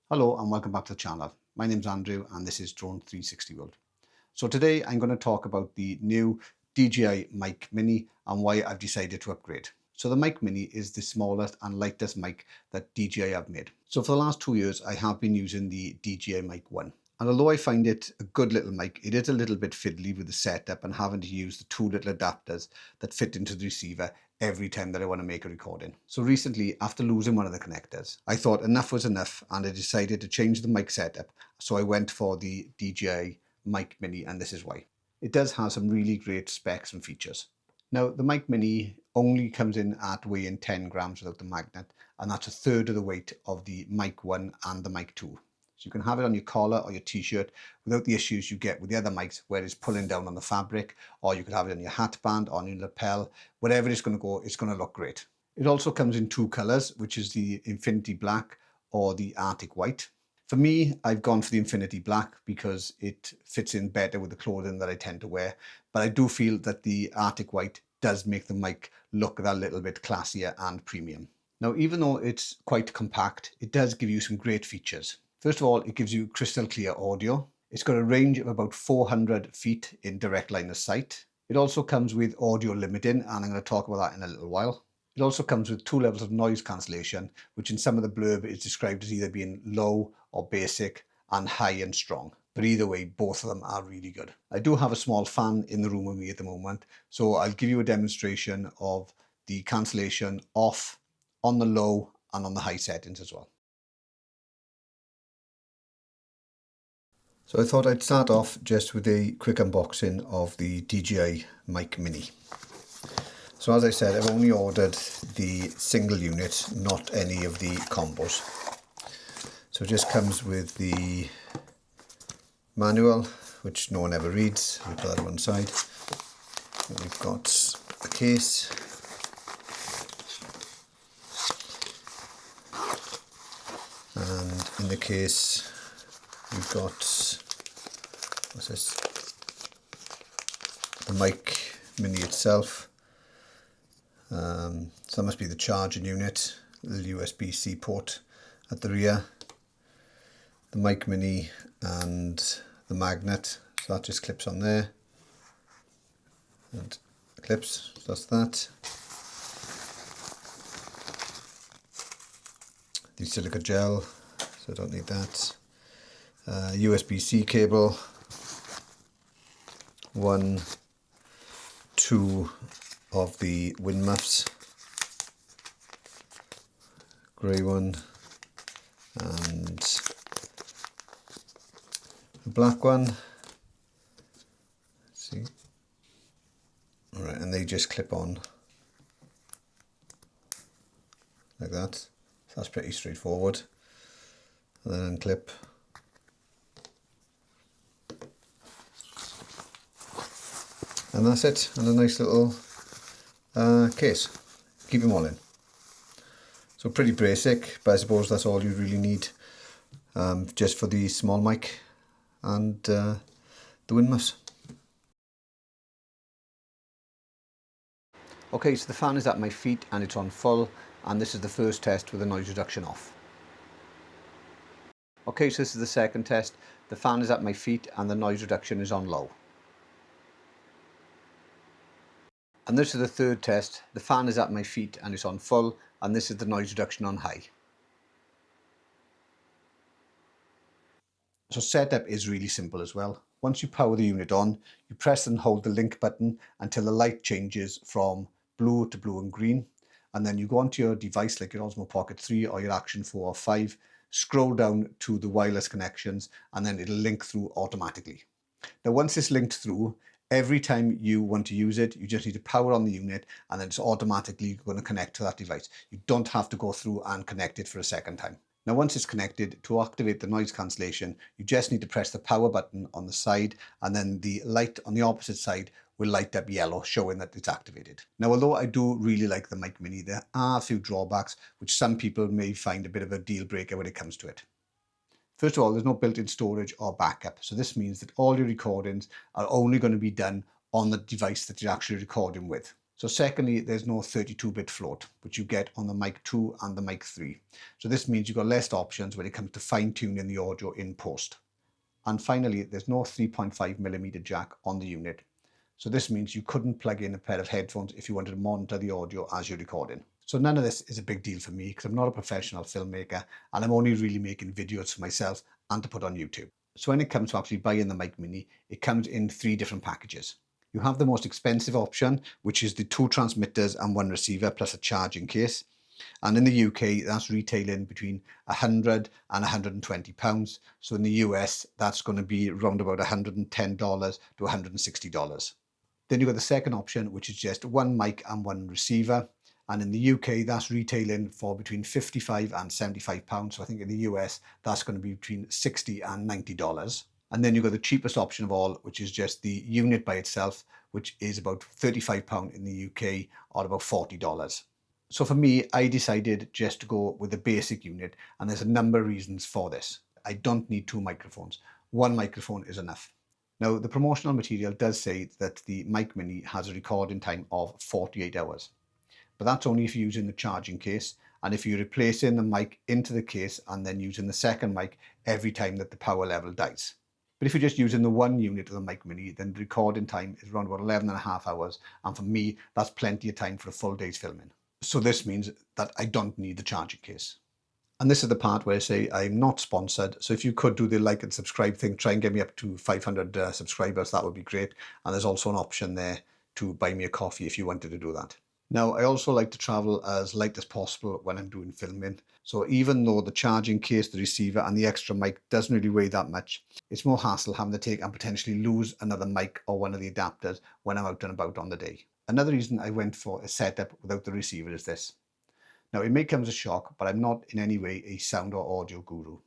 Hello and welcome back to the channel. My name's Andrew and this is Drone 360 World. So today I'm going to talk about the new DJI Mic Mini and why I've decided to upgrade. So the Mic Mini is the smallest and lightest mic that DJI have made. So for the last 2 years I have been using the DJI Mic 1. And although I find it a good little mic, it is a little bit fiddly with the setup and having to use the two little adapters that fit into the receiver every time that I want to make a recording. So recently, after losing one of the connectors, I thought enough was enough and I decided to change the mic setup. So I went for the DJI Mic Mini, and this is why. It does have some really great specs and features. Now, the Mic Mini only comes in at weighing 10 grams without the magnet, and that's a third of the weight of the Mic 1 and the Mic 2. So you can have it on your collar or your t-shirt without the issues you get with the other mics where it's pulling down on the fabric, or you could have it on your hat band, on your lapel, wherever it's going to go, it's going to look great. It also comes in two colors, which is the Infinity Black or the Arctic White. For me, I've gone for the Infinity Black because it fits in better with the clothing that I tend to wear, but I do feel that the Arctic White does make the mic look that little bit classier and premium. Now, even though it's quite compact, it does give you some great features. First of all, it gives you crystal clear audio. It's got a range of about 400 feet in direct line of sight. It also comes with audio limiting, and I'm going to talk about that in a little while. It also comes with 2 levels of noise cancellation, which in some of the blurb is described as either being low or basic and high and strong. But either way, both of them are really good. I do have a small fan in the room with me at the moment, so I'll give you a demonstration of the cancellation off, on the low and on the high settings as well. So I thought I'd start off just with a quick unboxing of the DJI Mic Mini. So as I said, I've only ordered the single unit, not any of the combos. So it just comes with the manual, which no one ever reads. We put that on one side. And we've got a case. And in the case, we've got, what's this? The Mic Mini itself. So that must be the charging unit, the USB-C port at the rear. The Mic Mini and the magnet, so that just clips on there. And clips, so that's that. The silica gel, so I don't need that. USB-C cable, 1, 2 of the wind muffs, grey one and a black one. Let's see. Alright, and they just clip on like that. So that's pretty straightforward. And then unclip. And that's it, and a nice little case. Keep them all in. So pretty basic, but I suppose that's all you really need just for the small mic and the wind muffs. Okay, so the fan is at my feet and it's on full, and this is the first test with the noise reduction off. Okay, so this is the second test. The fan is at my feet and the noise reduction is on low. And this is the third test. The fan is at my feet and it's on full, and this is the noise reduction on high. So setup is really simple as well. Once you power the unit on, you press and hold the link button until the light changes from blue to blue and green. And then you go onto your device like your Osmo Pocket 3 or your Action 4 or 5, scroll down to the wireless connections, and then it'll link through automatically. Now, once it's linked through, every time you want to use it, you just need to power on the unit and then it's automatically going to connect to that device. You don't have to go through and connect it for a second time. Now, once it's connected, to activate the noise cancellation, you just need to press the power button on the side, and then the light on the opposite side will light up yellow, showing that it's activated. Now, although I do really like the Mic Mini, there are a few drawbacks which some people may find a bit of a deal breaker when it comes to it. First of all, there's no built-in storage or backup. So this means that all your recordings are only going to be done on the device that you're actually recording with. So secondly, there's no 32-bit float, which you get on the Mic 2 and the Mic 3. So this means you've got less options when it comes to fine-tuning the audio in post. And finally, there's no 3.5mm jack on the unit. So this means you couldn't plug in a pair of headphones if you wanted to monitor the audio as you're recording. So none of this is a big deal for me because I'm not a professional filmmaker and I'm only really making videos for myself and to put on YouTube. So when it comes to actually buying the Mic Mini, it comes in 3 different packages. You have the most expensive option, which is the 2 transmitters and 1 receiver plus a charging case. And in the UK, that's retailing between £100 and £120. So in the US, that's going to be around about $110 to $160. Then you've got the second option, which is just 1 mic and 1 receiver. And in the UK, that's retailing for between £55 and £75. So I think in the US, that's going to be between $60 and $90. And then you've got the cheapest option of all, which is just the unit by itself, which is about £35 in the UK or about $40. So for me, I decided just to go with the basic unit, and there's a number of reasons for this. I don't need 2 microphones. 1 microphone is enough. Now, the promotional material does say that the Mic Mini has a recording time of 48 hours. But that's only if you're using the charging case, and if you're replacing the mic into the case and then using the second mic every time that the power level dies. But if you're just using the 1 unit of the Mic Mini, then the recording time is around about 11.5 hours. And for me, that's plenty of time for a full day's filming. So this means that I don't need the charging case. And this is the part where I say I'm not sponsored. So if you could do the like and subscribe thing, try and get me up to 500 subscribers, that would be great. And there's also an option there to buy me a coffee if you wanted to do that. Now, I also like to travel as light as possible when I'm doing filming. So even though the charging case, the receiver and the extra mic doesn't really weigh that much, it's more hassle having to take and potentially lose another mic or one of the adapters when I'm out and about on the day. Another reason I went for a setup without the receiver is this. Now, it may come as a shock, but I'm not in any way a sound or audio guru.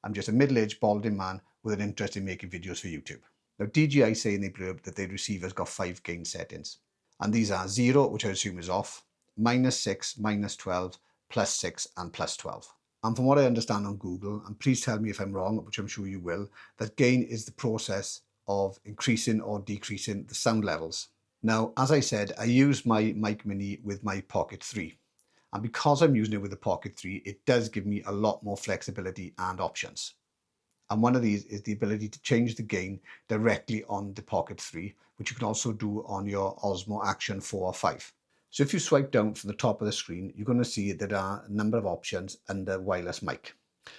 I'm just a middle-aged balding man with an interest in making videos for YouTube. Now, DJI say in their blurb that their receiver's got 5 gain settings. And these are 0, which I assume is off, -6, -12, +6 and +12. And from what I understand on Google, and please tell me if I'm wrong, which I'm sure you will, that gain is the process of increasing or decreasing the sound levels. Now, as I said, I use my Mic Mini with my Pocket 3. And because I'm using it with the Pocket 3, it does give me a lot more flexibility and options. And one of these is the ability to change the gain directly on the Pocket 3, which you can also do on your Osmo Action 4 or 5. So if you swipe down from the top of the screen, you're going to see there are a number of options under wireless mic.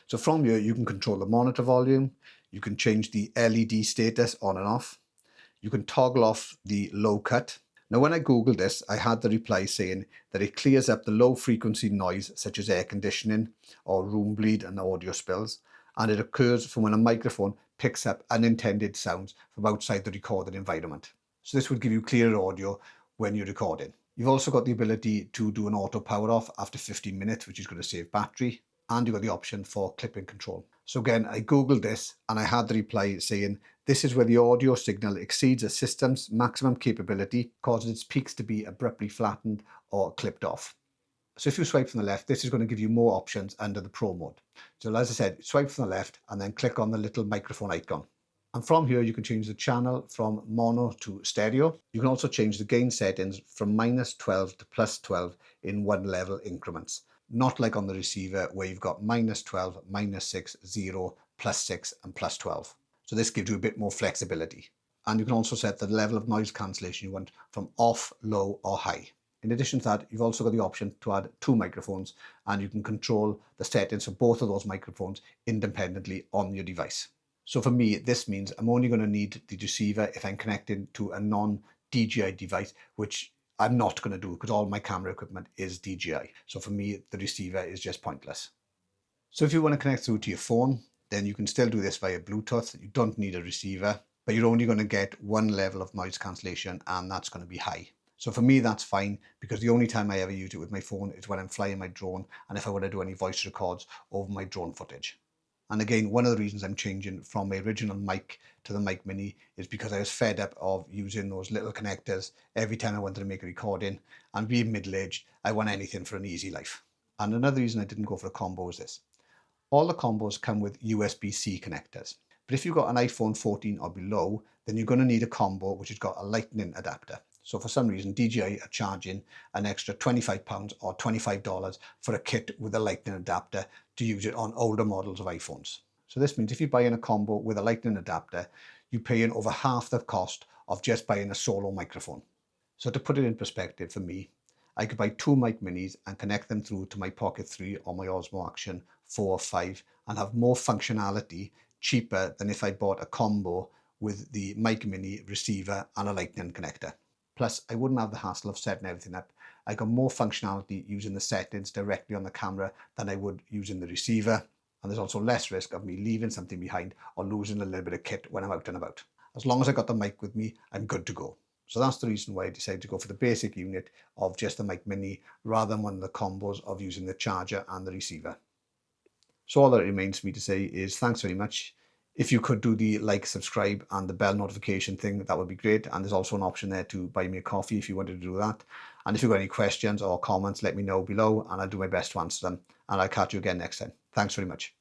So from here, you can control the monitor volume, you can change the LED status on and off, you can toggle off the low cut. Now, when I Googled this, I had the reply saying that it clears up the low frequency noise, such as air conditioning or room bleed and audio spills, and it occurs from when a microphone picks up unintended sounds from outside the recorded environment. So this would give you clearer audio when you're recording. You've also got the ability to do an auto power off after 15 minutes, which is going to save battery, and you've got the option for clipping control. So again, I Googled this and I had the reply saying, this is where the audio signal exceeds a system's maximum capability, causing its peaks to be abruptly flattened or clipped off. So if you swipe from the left, this is going to give you more options under the Pro mode. So as I said, swipe from the left and then click on the little microphone icon. And from here, you can change the channel from mono to stereo. You can also change the gain settings from -12 to +12 in 1 level increments. Not like on the receiver where you've got -12, -6, 0, +6 and +12. So this gives you a bit more flexibility. And you can also set the level of noise cancellation you want from off, low or high. In addition to that, you've also got the option to add 2 microphones, and you can control the settings for both of those microphones independently on your device. So for me, this means I'm only going to need the receiver if I'm connected to a non-DJI device, which I'm not going to do because all my camera equipment is DJI. So for me, the receiver is just pointless. So if you want to connect through to your phone, then you can still do this via Bluetooth. You don't need a receiver, but you're only going to get 1 level of noise cancellation, and that's going to be high. So for me, that's fine because the only time I ever use it with my phone is when I'm flying my drone and if I want to do any voice records over my drone footage. And again, one of the reasons I'm changing from my original mic to the Mic Mini is because I was fed up of using those little connectors every time I wanted to make a recording, and being middle-aged, I want anything for an easy life. And another reason I didn't go for a combo is this. All the combos come with USB-C connectors. But if you've got an iPhone 14 or below, then you're going to need a combo which has got a Lightning adapter. So for some reason, DJI are charging an extra £25 or $25 for a kit with a Lightning adapter to use it on older models of iPhones. So this means if you're buying a combo with a Lightning adapter, you're paying over half the cost of just buying a solo microphone. So to put it in perspective for me, I could buy 2 Mic Minis and connect them through to my Pocket 3 or my Osmo Action 4 or 5 and have more functionality cheaper than if I bought a combo with the Mic Mini receiver and a Lightning connector. Plus, I wouldn't have the hassle of setting everything up. I got more functionality using the settings directly on the camera than I would using the receiver. And there's also less risk of me leaving something behind or losing a little bit of kit when I'm out and about. As long as I got the mic with me, I'm good to go. So that's the reason why I decided to go for the basic unit of just the Mic Mini rather than one of the combos of using the charger and the receiver. So all that remains for me to say is thanks very much. If you could do the like, subscribe and the bell notification thing, that would be great. And there's also an option there to buy me a coffee if you wanted to do that. And if you've got any questions or comments, let me know below and I'll do my best to answer them. And I'll catch you again next time. Thanks very much.